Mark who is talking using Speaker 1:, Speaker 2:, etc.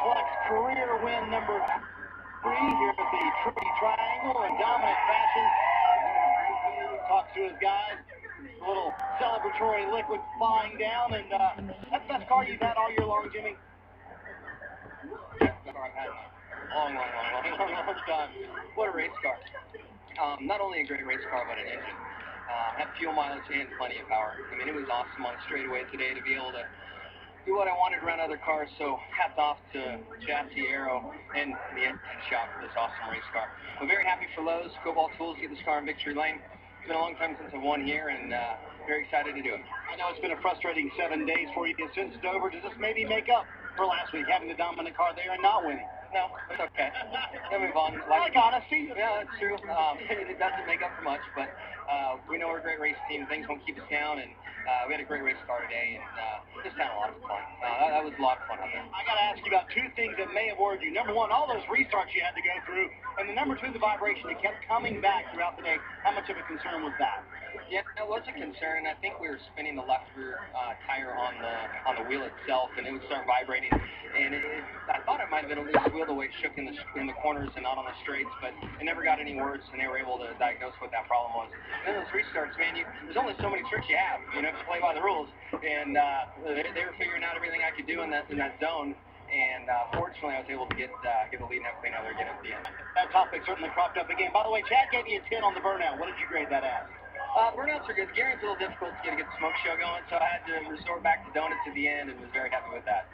Speaker 1: Cluck's career win number 3 here at the Tricky Triangle in dominant fashion. Talks to his guys. A little celebratory liquid flying down, and that's the best car you've had all year long, Jimmy?
Speaker 2: Best car I've had in a long time. What a race car. Not only a great race car, but an engine. Had fuel mileage and plenty of power. I mean, it was awesome on straightaway today to be able to do what I wanted around other cars, so hats off to Chassis Aero and the engine shop for this awesome race car. I'm very happy for Lowe's, Cobalt Tools, to get this car in victory lane. It's been a long time since I've won here, and very excited to do it.
Speaker 1: I know it's been a frustrating 7 days for you since Dover. Does this maybe make up for last week, having the dominant car there and not winning?
Speaker 2: No, it's okay. Then move on.
Speaker 1: I like honesty.
Speaker 2: Yeah, that's true. It doesn't make up for much, but we know we're a great race team. Things won't keep us down, and we had a great race car today, and just had a lot of fun. That was a lot of fun out there.
Speaker 1: I got to ask you about 2 things that may have worried you. Number 1, all those restarts you had to go through, and the number 2, the vibration that kept coming back throughout the day. How much of a concern was that?
Speaker 2: Yeah, it was a concern. I think we were spinning the left rear tire on the wheel itself, and it would start vibrating. And I thought it might have been a loose wheel the way it shook in the corners and not on the straights, but it never got any worse, and they were able to diagnose what that problem was. And then those restarts, man, there's only so many tricks you have, to play by the rules. And they were figuring out everything I could do in that zone. And fortunately, I was able to get the lead and everything other again at the end.
Speaker 1: That topic certainly cropped up again. By the way, Chad gave you a 10 on the burnout. What did you grade that as?
Speaker 2: Burnouts are good. Garen's a little difficult to get a good smoke show going, so I had to resort back to donuts at the end and was very happy with that.